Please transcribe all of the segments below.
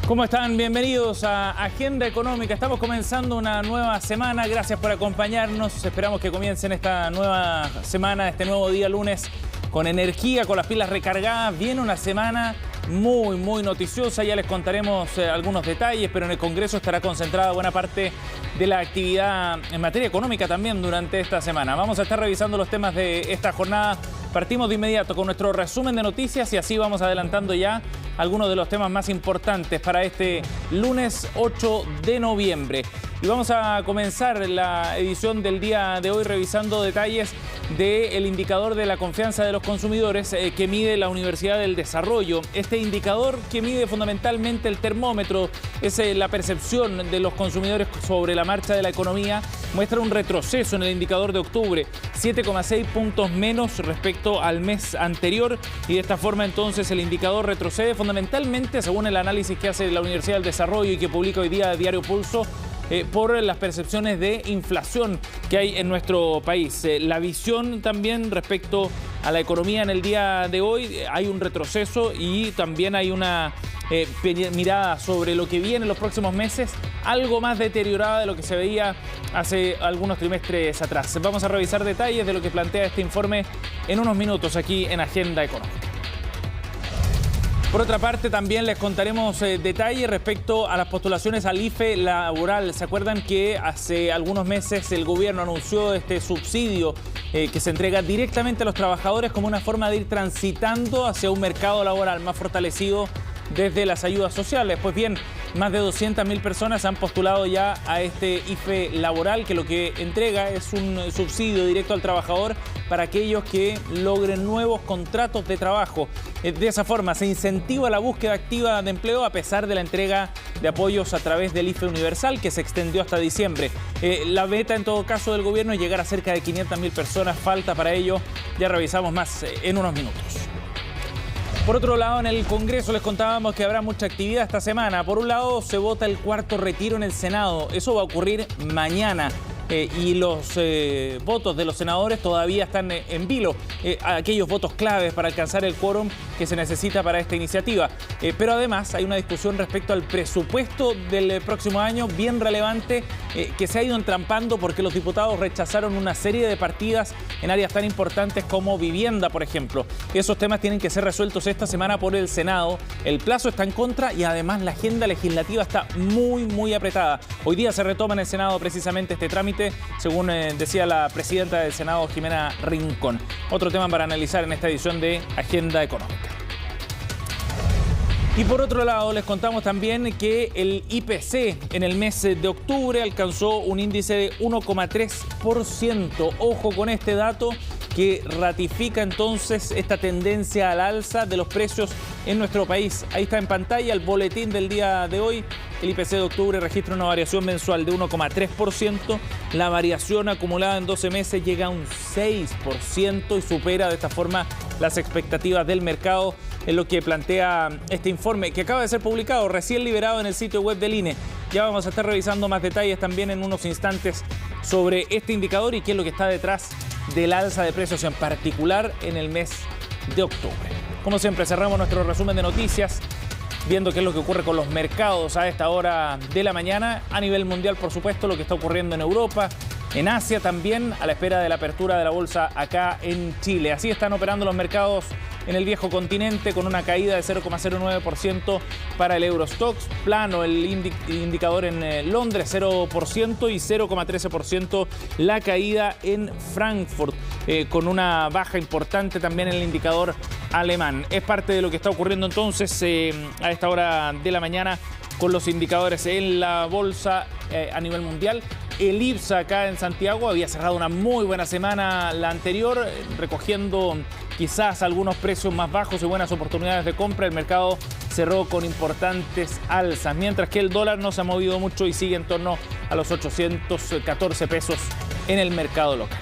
¿Cómo están? Bienvenidos a Agenda Económica. Estamos comenzando una nueva semana. Gracias por acompañarnos. Esperamos que comiencen esta nueva semana, este nuevo día lunes, con energía, con las pilas recargadas. Viene una semana muy noticiosa. Ya les contaremos algunos detalles, pero en el Congreso estará concentrada buena parte de la actividad en materia económica también durante esta semana. Vamos a estar revisando los temas de esta jornada. Partimos de inmediato con nuestro resumen de noticias y así vamos adelantando ya algunos de los temas más importantes para este lunes 8 de noviembre. Y vamos a comenzar la edición del día de hoy revisando detalles del indicador de la confianza de los consumidores que mide la Universidad del Desarrollo. Este indicador que mide fundamentalmente el termómetro, es la percepción de los consumidores sobre la marcha de la economía, muestra un retroceso en el indicador de octubre, 7,6 puntos menos respecto al mes anterior, y de esta forma entonces el indicador retrocede fundamentalmente, según el análisis que hace la Universidad del Desarrollo y que publica hoy día Diario Pulso, por las percepciones de inflación que hay en nuestro país. La visión también respecto a la economía en el día de hoy, hay un retroceso y también hay una mirada sobre lo que viene en los próximos meses, algo más deteriorada de lo que se veía hace algunos trimestres atrás. Vamos a revisar detalles de lo que plantea este informe en unos minutos aquí en Agenda Económica. Por otra parte, también les contaremos detalles respecto a las postulaciones al IFE laboral. ¿Se acuerdan que hace algunos meses el gobierno anunció este subsidio que se entrega directamente a los trabajadores como una forma de ir transitando hacia un mercado laboral más fortalecido desde las ayudas sociales? Pues bien, más de 200.000 personas han postulado ya a este IFE laboral, que lo que entrega es un subsidio directo al trabajador para aquellos que logren nuevos contratos de trabajo. De esa forma se incentiva la búsqueda activa de empleo a pesar de la entrega de apoyos a través del IFE universal, que se extendió hasta diciembre. La meta en todo caso del gobierno es llegar a cerca de 500.000 personas. Falta para ello. Ya revisamos más en unos minutos. Por otro lado, en el Congreso les contábamos que habrá mucha actividad esta semana. Por un lado, se vota el cuarto retiro en el Senado. Eso va a ocurrir mañana. Y los votos de los senadores todavía están en vilo, aquellos votos claves para alcanzar el quórum que se necesita para esta iniciativa. Pero además hay una discusión respecto al presupuesto del próximo año bien relevante, que se ha ido entrampando porque los diputados rechazaron una serie de partidas en áreas tan importantes como vivienda, por ejemplo. Esos temas tienen que ser resueltos esta semana por el Senado. El plazo está en contra y además la agenda legislativa está muy apretada. Hoy día se retoma en el Senado precisamente este trámite, según decía la presidenta del Senado, Jimena Rincón. Otro tema para analizar en esta edición de Agenda Económica. Y por otro lado, les contamos también que el IPC en el mes de octubre alcanzó un índice de 1,3%. Ojo con este dato, que ratifica entonces esta tendencia al alza de los precios en nuestro país. Ahí está en pantalla el boletín del día de hoy. El IPC de octubre registra una variación mensual de 1,3%. La variación acumulada en 12 meses llega a un 6% y supera de esta forma las expectativas del mercado, en lo que plantea este informe que acaba de ser publicado, recién liberado en el sitio web del INE. Ya vamos a estar revisando más detalles también en unos instantes sobre este indicador y qué es lo que está detrás del alza de precios, en particular en el mes de octubre. Como siempre, cerramos nuestro resumen de noticias viendo qué es lo que ocurre con los mercados a esta hora de la mañana. A nivel mundial, por supuesto, lo que está ocurriendo en Europa, en Asia también, a la espera de la apertura de la bolsa acá en Chile. Así están operando los mercados en el viejo continente, con una caída de 0,09% para el Eurostoxx, plano el indicador en Londres, 0%, y 0,13% la caída en Frankfurt, con una baja importante también en el indicador alemán. Es parte de lo que está ocurriendo entonces a esta hora de la mañana con los indicadores en la bolsa a nivel mundial. El IPSA acá en Santiago había cerrado una muy buena semana la anterior, recogiendo quizás algunos precios más bajos y buenas oportunidades de compra. El mercado cerró con importantes alzas, mientras que el dólar no se ha movido mucho y sigue en torno a los 814 pesos en el mercado local.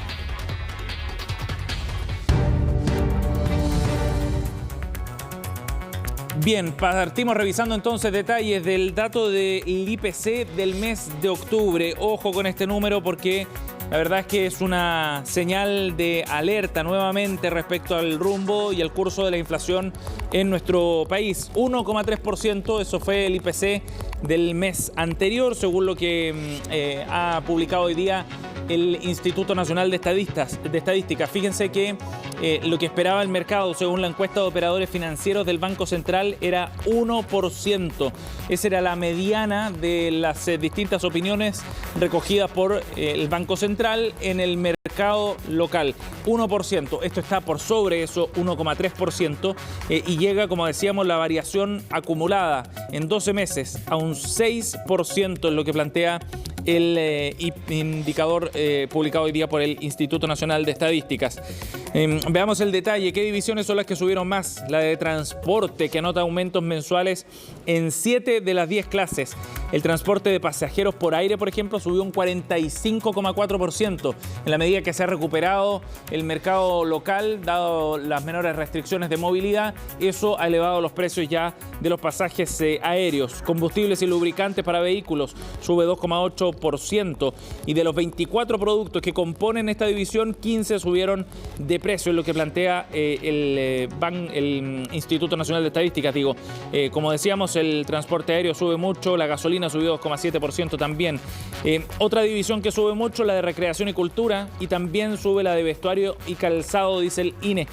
Bien, partimos revisando entonces detalles del dato del IPC del mes de octubre. Ojo con este número porque La verdad es que es una señal de alerta nuevamente respecto al rumbo y al curso de la inflación en nuestro país. 1,3%, eso fue el IPC del mes anterior, según lo que ha publicado hoy día el Instituto Nacional de Estadística. Fíjense que lo que esperaba el mercado, según la encuesta de operadores financieros del Banco Central, era 1%. Esa era la mediana de las distintas opiniones recogidas por el Banco Central en el mercado local. 1%. Esto está por sobre eso, 1,3%, y llega, como decíamos, la variación acumulada en 12 meses a un 6%, en lo que plantea el indicador publicado hoy día por el Instituto Nacional de Estadísticas. Veamos el detalle. ¿Qué divisiones son las que subieron más? La de transporte, que anota aumentos mensuales en 7 de las 10 clases. El transporte de pasajeros por aire, por ejemplo, subió un 45,4%. En la medida que se ha recuperado el mercado local, dado las menores restricciones de movilidad, eso ha elevado los precios ya de los pasajes aéreos. Combustibles y lubricantes para vehículos sube 2,8%. Y de los 24 productos que componen esta división, 15 subieron de precio, es lo que plantea el Instituto Nacional de Estadística. Como decíamos, el transporte aéreo sube mucho, la gasolina subió 2,7% también. Otra división que sube mucho, la de recreación y cultura, y también sube la de vestuario y calzado, dice el INE.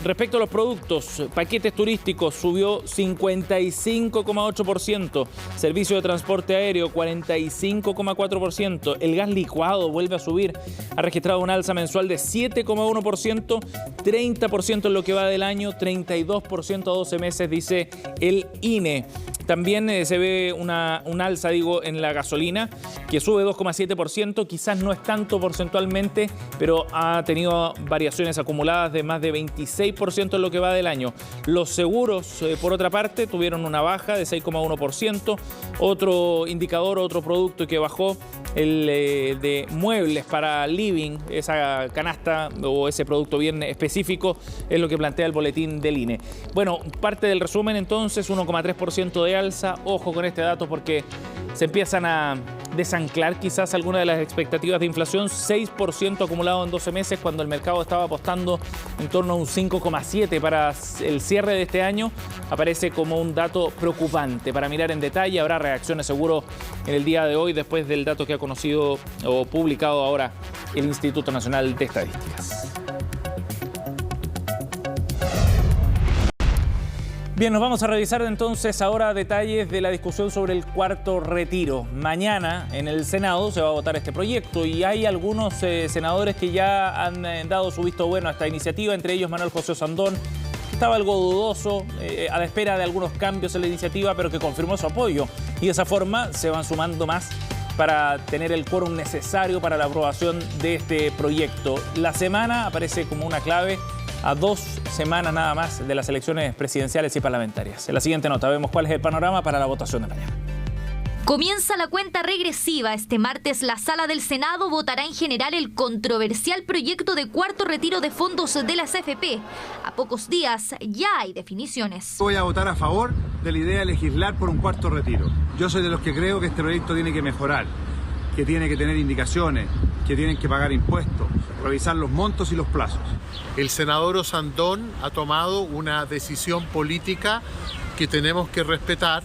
Respecto a los productos, paquetes turísticos subió 55,8%, servicio de transporte aéreo 45,4%, el gas licuado vuelve a subir, ha registrado una alza mensual de 7,1%, 30% en lo que va del año, 32% a 12 meses, dice el INE. También se ve una alza, en la gasolina, que sube 2,7%, quizás no es tanto porcentualmente, pero ha tenido variaciones acumuladas de más de 26% en lo que va del año. Los seguros, por otra parte, tuvieron una baja de 6,1%. Otro indicador, otro producto que bajó, el de muebles para living, esa canasta o ese producto bien específico, es lo que plantea el boletín del INE. Bueno, parte del resumen entonces, 1,3% de alza. Ojo con este dato porque se empiezan a desanclar quizás algunas de las expectativas de inflación. 6% acumulado en 12 meses, cuando el mercado estaba apostando en torno a un 5,7% para el cierre de este año. Aparece como un dato preocupante para mirar en detalle. Habrá reacciones seguro en el día de hoy después del dato que ha conocido o publicado ahora el Instituto Nacional de Estadísticas. Bien, nos vamos a revisar entonces ahora detalles de la discusión sobre el cuarto retiro. Mañana en el Senado se va a votar este proyecto y hay algunos senadores que ya han dado su visto bueno a esta iniciativa, entre ellos Manuel José Osandón, que estaba algo dudoso a la espera de algunos cambios en la iniciativa, pero que confirmó su apoyo. Y de esa forma se van sumando más para tener el quórum necesario para la aprobación de este proyecto. La semana aparece como una clave a 2 semanas nada más de las elecciones presidenciales y parlamentarias. En la siguiente nota vemos cuál es el panorama para la votación de mañana. Comienza la cuenta regresiva. Este martes la Sala del Senado votará en general el controversial proyecto de cuarto retiro de fondos de las AFP. A pocos días ya hay definiciones. Voy a votar a favor de la idea de legislar por un cuarto retiro. Yo soy de los que creo que este proyecto tiene que mejorar, que tiene que tener indicaciones, que tienen que pagar impuestos, revisar los montos y los plazos. El senador Osandón ha tomado una decisión política que tenemos que respetar.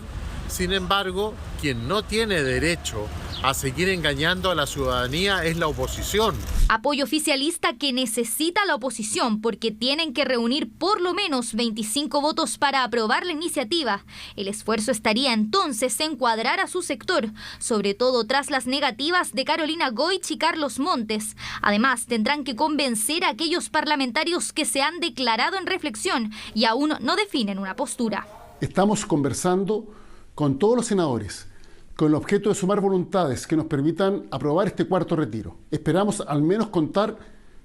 Sin embargo, quien no tiene derecho a seguir engañando a la ciudadanía es la oposición. Apoyo oficialista que necesita la oposición porque tienen que reunir por lo menos 25 votos para aprobar la iniciativa. El esfuerzo estaría entonces en cuadrar a su sector, sobre todo tras las negativas de Carolina Goich y Carlos Montes. Además, tendrán que convencer a aquellos parlamentarios que se han declarado en reflexión y aún no definen una postura. Estamos conversando con todos los senadores, con el objeto de sumar voluntades que nos permitan aprobar este cuarto retiro. Esperamos al menos contar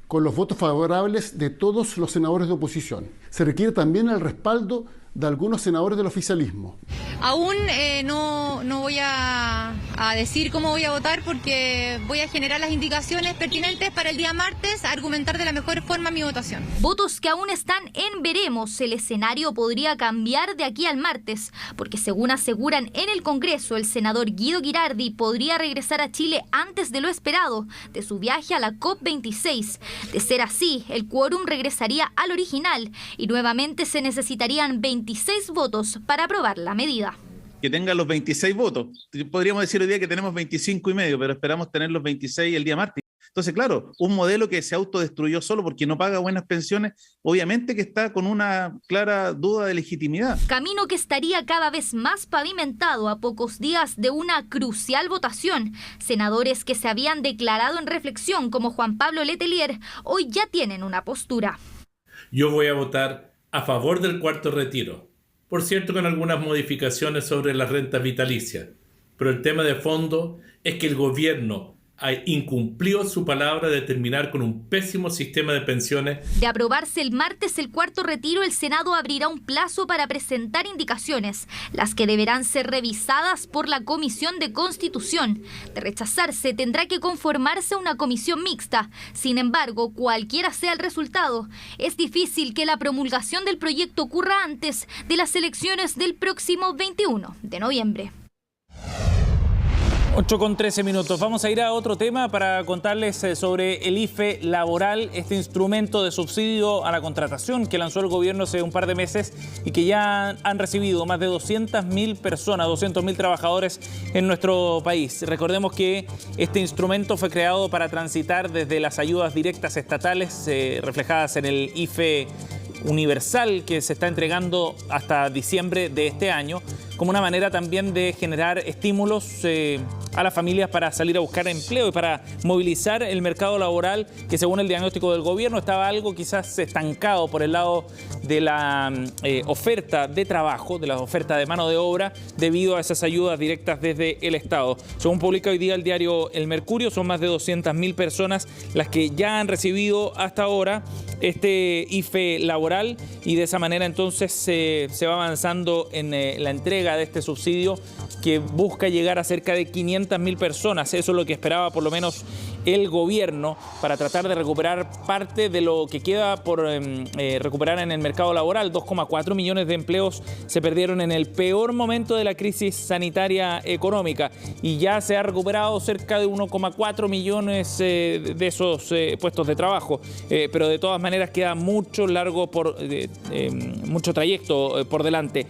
con los votos favorables de todos los senadores de oposición. Se requiere también el respaldo de algunos senadores del oficialismo. Aún no voy a decir cómo voy a votar porque voy a generar las indicaciones pertinentes para el día martes, a argumentar de la mejor forma mi votación. Votos que aún están en veremos. El escenario podría cambiar de aquí al martes, porque según aseguran en el Congreso, el senador Guido Girardi podría regresar a Chile antes de lo esperado, de su viaje a la COP26. De ser así, el quórum regresaría al original y nuevamente se necesitarían 26 votos para aprobar la medida. Que tenga los 26 votos. Podríamos decir hoy día que tenemos 25,5, pero esperamos tener los 26 el día martes. Entonces, claro, un modelo que se autodestruyó solo porque no paga buenas pensiones, obviamente que está con una clara duda de legitimidad. Camino que estaría cada vez más pavimentado a pocos días de una crucial votación. Senadores que se habían declarado en reflexión, como Juan Pablo Letelier, hoy ya tienen una postura. Yo voy a votar a favor del cuarto retiro. Por cierto, con algunas modificaciones sobre las rentas vitalicias. Pero el tema de fondo es que el gobierno incumplió su palabra de terminar con un pésimo sistema de pensiones. De aprobarse el martes el cuarto retiro, el Senado abrirá un plazo para presentar indicaciones, las que deberán ser revisadas por la Comisión de Constitución. De rechazarse, tendrá que conformarse una comisión mixta. Sin embargo, cualquiera sea el resultado, es difícil que la promulgación del proyecto ocurra antes de las elecciones del próximo 21 de noviembre. 8:13. Vamos a ir a otro tema para contarles sobre el IFE laboral, este instrumento de subsidio a la contratación que lanzó el gobierno hace un par de meses y que ya han recibido más de 200.000 personas, 200.000 trabajadores en nuestro país. Recordemos que este instrumento fue creado para transitar desde las ayudas directas estatales reflejadas en el IFE universal que se está entregando hasta diciembre de este año, como una manera también de generar estímulos a las familias para salir a buscar empleo y para movilizar el mercado laboral que, según el diagnóstico del gobierno, estaba algo quizás estancado por el lado de la oferta de trabajo, de la oferta de mano de obra, debido a esas ayudas directas desde el Estado. Según publica hoy día el diario El Mercurio, son más de 200.000 personas las que ya han recibido hasta ahora este IFE laboral y de esa manera entonces se va avanzando en la entrega de este subsidio que busca llegar a cerca de 500.000 personas. Eso es lo que esperaba por lo menos el gobierno para tratar de recuperar parte de lo que queda por recuperar en el mercado laboral. 2,4 millones de empleos se perdieron en el peor momento de la crisis sanitaria económica y ya se ha recuperado cerca de 1,4 millones de esos puestos de trabajo. Pero de todas maneras queda mucho mucho trayecto por delante.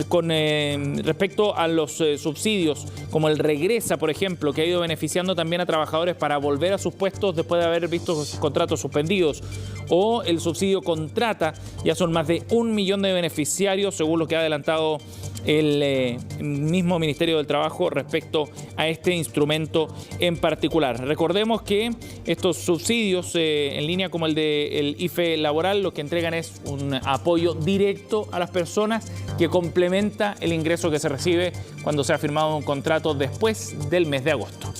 Con respecto a los subsidios, como el Regresa, por ejemplo, que ha ido beneficiando también a trabajadores para volver a sus puestos después de haber visto sus contratos suspendidos, o el subsidio Contrata, ya son más de 1 millón de beneficiarios, según lo que ha adelantado el mismo Ministerio del Trabajo respecto a este instrumento en particular. Recordemos que estos subsidios, en línea como el del IFE laboral, lo que entregan es un apoyo directo a las personas que complementa el ingreso que se recibe cuando se ha firmado un contrato después del mes de agosto.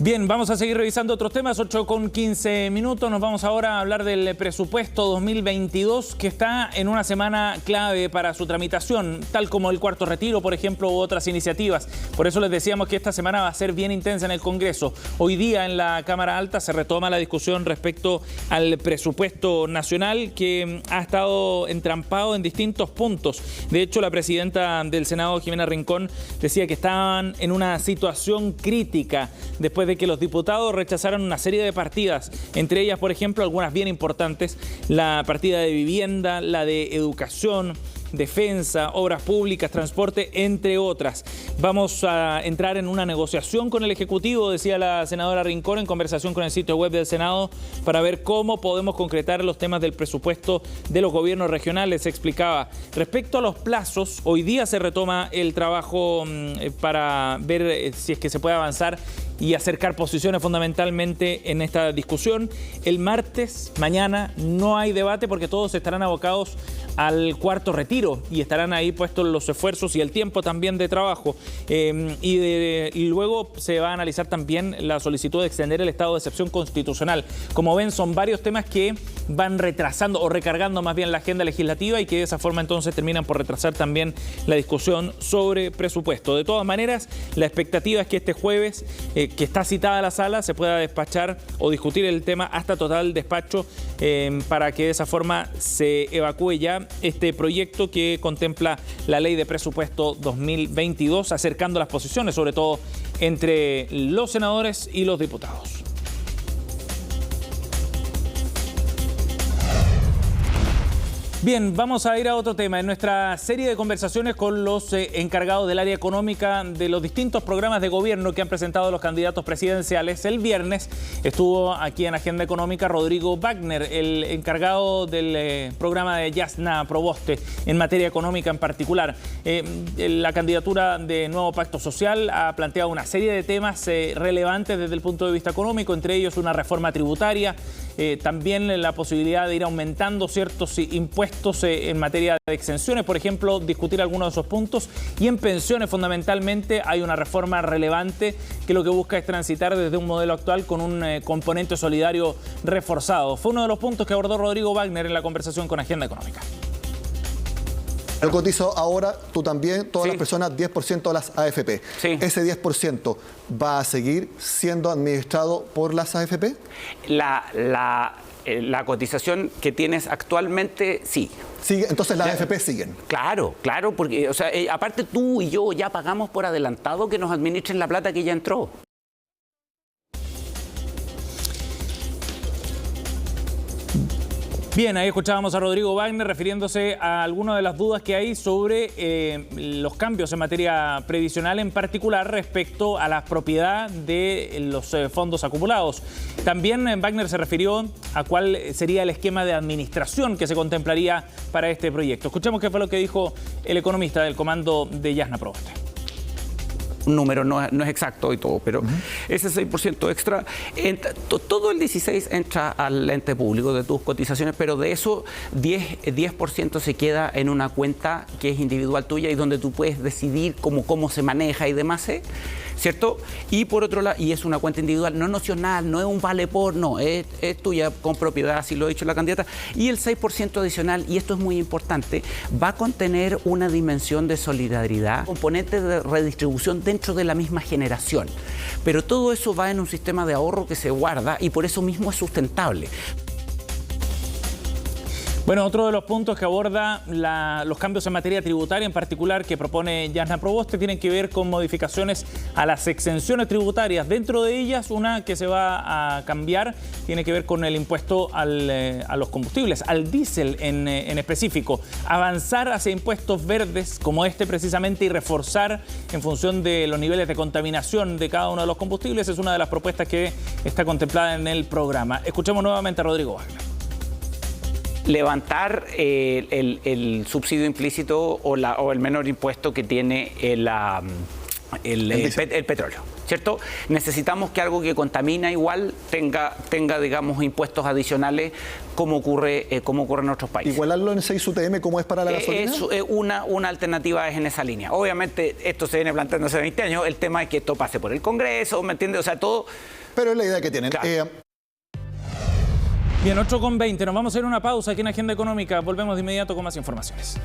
Bien, vamos a seguir revisando otros temas, 8:15. Nos vamos ahora a hablar del presupuesto 2022, que está en una semana clave para su tramitación, tal como el cuarto retiro, por ejemplo, u otras iniciativas. Por eso les decíamos que esta semana va a ser bien intensa en el Congreso. Hoy día en la Cámara Alta se retoma la discusión respecto al presupuesto nacional, que ha estado entrampado en distintos puntos. De hecho, la presidenta del Senado, Jimena Rincón, decía que estaban en una situación crítica después de que los diputados rechazaron una serie de partidas, entre ellas, por ejemplo, algunas bien importantes, la partida de vivienda, la de educación, defensa, obras públicas, transporte, entre otras. Vamos a entrar en una negociación con el Ejecutivo, decía la senadora Rincón, en conversación con el sitio web del Senado, para ver cómo podemos concretar los temas del presupuesto de los gobiernos regionales, explicaba. Respecto a los plazos, hoy día se retoma el trabajo para ver si es que se puede avanzar y acercar posiciones fundamentalmente en esta discusión. El martes, mañana, no hay debate porque todos estarán abocados al cuarto retiro y estarán ahí puestos los esfuerzos y el tiempo también de trabajo. Y luego se va a analizar también la solicitud de extender el estado de excepción constitucional. Como ven, son varios temas que van retrasando o recargando más bien la agenda legislativa y que de esa forma entonces terminan por retrasar también la discusión sobre presupuesto. De todas maneras, la expectativa es que este jueves, que está citada la sala, se pueda despachar o discutir el tema hasta total despacho para que de esa forma se evacúe ya este proyecto que contempla la ley de presupuesto 2022, acercando las posiciones, sobre todo entre los senadores y los diputados. Bien, vamos a ir a otro tema. En nuestra serie de conversaciones con los encargados del área económica de los distintos programas de gobierno que han presentado los candidatos presidenciales, el viernes estuvo aquí en Agenda Económica Rodrigo Wagner, el encargado del programa de Jasna Proboste en materia económica en particular. La candidatura de Nuevo Pacto Social ha planteado una serie de temas relevantes desde el punto de vista económico, entre ellos una reforma tributaria, también la posibilidad de ir aumentando ciertos impuestos en materia de exenciones, por ejemplo, discutir algunos de esos puntos, y en pensiones fundamentalmente hay una reforma relevante que lo que busca es transitar desde un modelo actual con un componente solidario reforzado. Fue uno de los puntos que abordó Rodrigo Wagner en la conversación con Agenda Económica. Yo cotizo ahora, tú también, todas las personas, 10% de las AFP. Sí. ¿Ese 10% va a seguir siendo administrado por las AFP? La cotización que tienes actualmente, sí. ¿Sigue? Entonces las AFP siguen. Claro, porque, o sea, aparte tú y yo ya pagamos por adelantado que nos administren la plata que ya entró. Bien, ahí escuchábamos a Rodrigo Wagner refiriéndose a algunas de las dudas que hay sobre los cambios en materia previsional, en particular respecto a la propiedad de los fondos acumulados. También Wagner se refirió a cuál sería el esquema de administración que se contemplaría para este proyecto. Escuchemos qué fue lo que dijo el economista del comando de Jasna Proboste. Un número no es exacto y todo, pero ese 6% extra, todo el 16% entra al ente público de tus cotizaciones, pero de eso 10% se queda en una cuenta que es individual tuya y donde tú puedes decidir cómo se maneja y demás, ¿cierto? Y por otro lado, y es una cuenta individual, no nocional, no es un vale por, no, es tuya con propiedad, así lo ha dicho la candidata. Y el 6% adicional, y esto es muy importante, va a contener una dimensión de solidaridad, componentes de redistribución dentro de la misma generación. Pero todo eso va en un sistema de ahorro que se guarda y por eso mismo es sustentable. Bueno, otro de los puntos que aborda los cambios en materia tributaria, en particular que propone Jasna Proboste, tienen que ver con modificaciones a las exenciones tributarias. Dentro de ellas, una que se va a cambiar tiene que ver con el impuesto a los combustibles, al diésel en específico. Avanzar hacia impuestos verdes como este precisamente y reforzar en función de los niveles de contaminación de cada uno de los combustibles es una de las propuestas que está contemplada en el programa. Escuchemos nuevamente a Rodrigo Wagner. Levantar el subsidio implícito o el menor impuesto que tiene el petróleo, ¿cierto? Necesitamos que algo que contamina igual tenga digamos, impuestos adicionales como ocurre en otros países. ¿Igualarlo en 6 UTM como es para la gasolina? Una alternativa es en esa línea. Obviamente esto se viene planteando hace 20 años, el tema es que esto pase por el Congreso, ¿me entiendes? O sea, todo... Pero es la idea que tienen. Claro. Bien, 8:20. Nos vamos a ir a una pausa aquí en Agenda Económica. Volvemos de inmediato con más informaciones.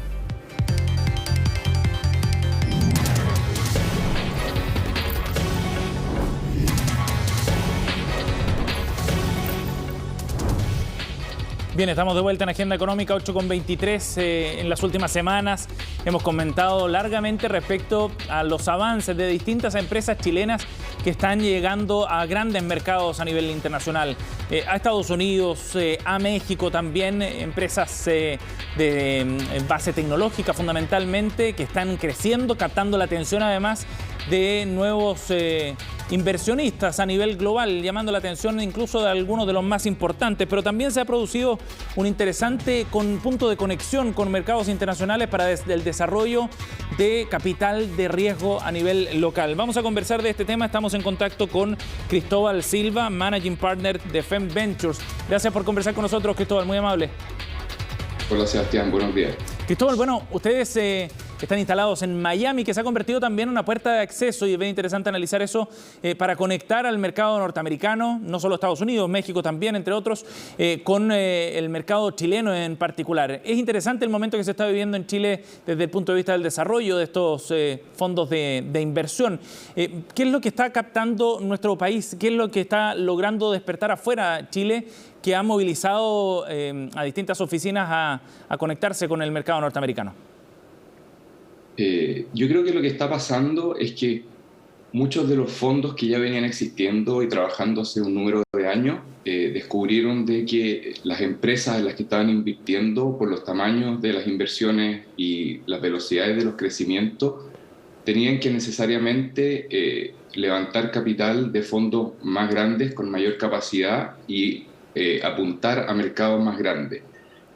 Bien, estamos de vuelta en Agenda Económica, 8:23. En las últimas semanas hemos comentado largamente respecto a los avances de distintas empresas chilenas que están llegando a grandes mercados a nivel internacional. A Estados Unidos, a México también, empresas de base tecnológica fundamentalmente que están creciendo, captando la atención además de nuevos inversionistas a nivel global, llamando la atención incluso de algunos de los más importantes, pero también se ha producido un interesante punto de conexión con mercados internacionales para el desarrollo de capital de riesgo a nivel local. Vamos a conversar de este tema, estamos en contacto con Cristóbal Silva, Managing Partner de FEM Ventures. Gracias por conversar con nosotros, Cristóbal, muy amable. Hola Sebastián, buenos días. Cristóbal, bueno, ustedes están instalados en Miami, que se ha convertido también en una puerta de acceso, y es bien interesante analizar eso, para conectar al mercado norteamericano, no solo Estados Unidos, México también, entre otros, con el mercado chileno en particular. Es interesante el momento que se está viviendo en Chile desde el punto de vista del desarrollo de estos fondos de inversión. ¿Qué es lo que está captando nuestro país? ¿Qué es lo que está logrando despertar afuera Chile, que ha movilizado a distintas oficinas a conectarse con el mercado norteamericano? Yo creo que lo que está pasando es que muchos de los fondos que ya venían existiendo y trabajando hace un número de años descubrieron de que las empresas en las que estaban invirtiendo, por los tamaños de las inversiones y las velocidades de los crecimientos, tenían que necesariamente levantar capital de fondos más grandes, con mayor capacidad, y apuntar a mercados más grandes.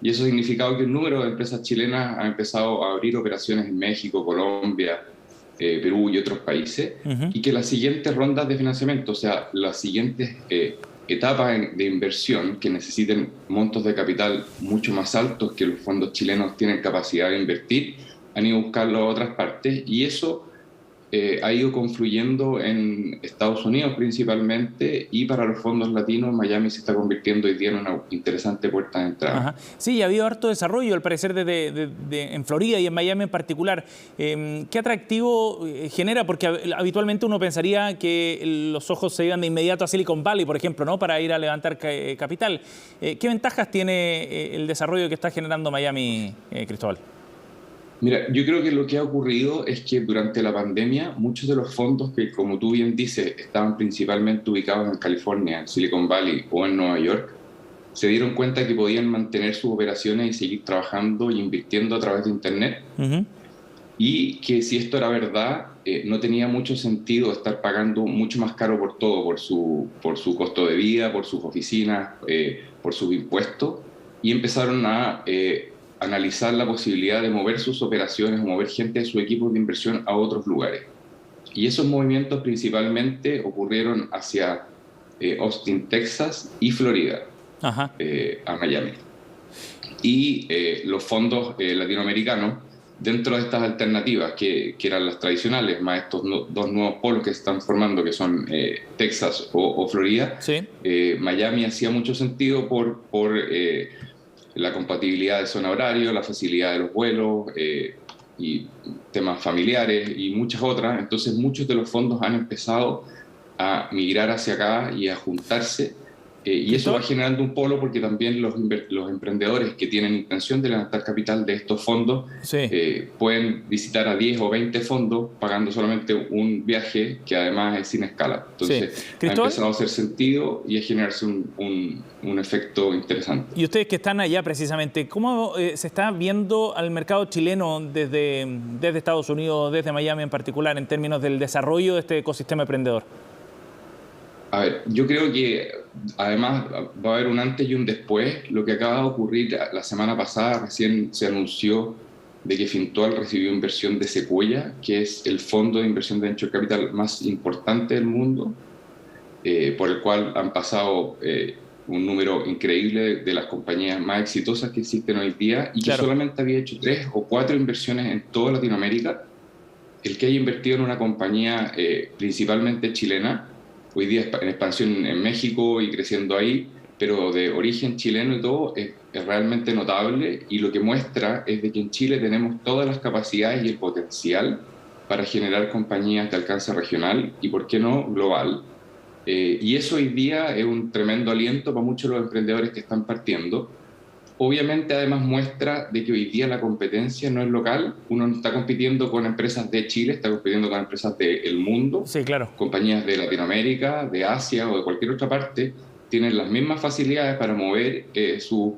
Y eso ha significado que un número de empresas chilenas ha empezado a abrir operaciones en México, Colombia, Perú y otros países, y que las siguientes rondas de financiamiento, o sea, las siguientes etapas de inversión que necesiten montos de capital mucho más altos que los fondos chilenos tienen capacidad de invertir, han ido a buscarlo a otras partes, y eso ha ido confluyendo en Estados Unidos principalmente, y para los fondos latinos Miami se está convirtiendo hoy día en una interesante puerta de entrada. Ajá. Sí, ha habido harto desarrollo al parecer en Florida y en Miami en particular. ¿Qué atractivo genera? Porque habitualmente uno pensaría que los ojos se iban de inmediato a Silicon Valley, por ejemplo, ¿no?, para ir a levantar capital. ¿Qué ventajas tiene el desarrollo que está generando Miami, Cristóbal? Mira, yo creo que lo que ha ocurrido es que durante la pandemia muchos de los fondos que, como tú bien dices, estaban principalmente ubicados en California, en Silicon Valley o en Nueva York, se dieron cuenta que podían mantener sus operaciones y seguir trabajando y invirtiendo a través de Internet. Y que si esto era verdad, no tenía mucho sentido estar pagando mucho más caro por todo, por su costo de vida, por sus oficinas, por sus impuestos, y empezaron a analizar la posibilidad de mover sus operaciones o mover gente de su equipo de inversión a otros lugares. Y esos movimientos principalmente ocurrieron hacia Austin, Texas y Florida, a Miami. Y los fondos latinoamericanos, dentro de estas alternativas que eran las tradicionales, más estos dos nuevos polos que se están formando, que son Texas o Florida, Miami hacía mucho sentido por la compatibilidad de zona horario, la facilidad de los vuelos y temas familiares y muchas otras. Entonces muchos de los fondos han empezado a migrar hacia acá y a juntarse, y eso va generando un polo, porque también los emprendedores que tienen intención de levantar capital de estos fondos pueden visitar a 10 o 20 fondos pagando solamente un viaje, que además es sin escala. Entonces ha empezado a hacer sentido y a generarse un efecto interesante. Y ustedes que están allá precisamente, ¿cómo se está viendo al mercado chileno desde Estados Unidos, desde Miami en particular, en términos del desarrollo de este ecosistema emprendedor? A ver, yo creo que además va a haber un antes y un después. Lo que acaba de ocurrir la semana pasada, recién se anunció de que Fintual recibió inversión de Sequoia, que es el fondo de inversión de Venture Capital más importante del mundo, por el cual han pasado un número increíble de las compañías más exitosas que existen hoy día, y que solamente había hecho 3 o 4 inversiones en toda Latinoamérica. El que haya invertido en una compañía principalmente chilena, hoy día en expansión en México y creciendo ahí, pero de origen chileno y todo, es realmente notable, y lo que muestra es de que en Chile tenemos todas las capacidades y el potencial para generar compañías de alcance regional y, por qué no, global. Y eso hoy día es un tremendo aliento para muchos de los emprendedores que están partiendo. Obviamente, además, muestra de que hoy día la competencia no es local. Uno no está compitiendo con empresas de Chile, está compitiendo con empresas del mundo. Sí, claro. Compañías de Latinoamérica, de Asia o de cualquier otra parte tienen las mismas facilidades para mover sus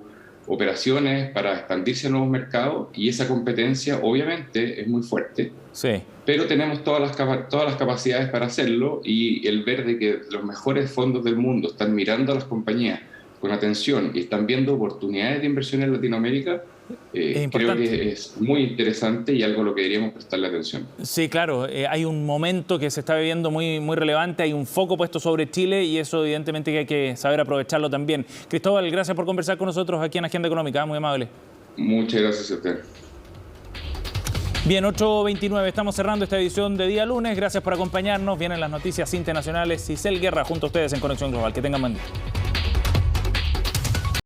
operaciones para expandirse a nuevos mercados, y esa competencia obviamente es muy fuerte. Sí. Pero tenemos todas las capacidades para hacerlo, y el ver de que los mejores fondos del mundo están mirando a las compañías con atención y están viendo oportunidades de inversión en Latinoamérica, creo que es muy interesante y algo a lo que deberíamos prestarle atención. Sí, claro, hay un momento que se está viviendo muy, muy relevante, hay un foco puesto sobre Chile y eso evidentemente que hay que saber aprovecharlo también. Cristóbal, gracias por conversar con nosotros aquí en Agenda Económica, muy amable. Muchas gracias a usted. Bien, 8:29, estamos cerrando esta edición de día lunes, gracias por acompañarnos, vienen las noticias internacionales. Giselle Guerra junto a ustedes en Conexión Global, que tengan buen día.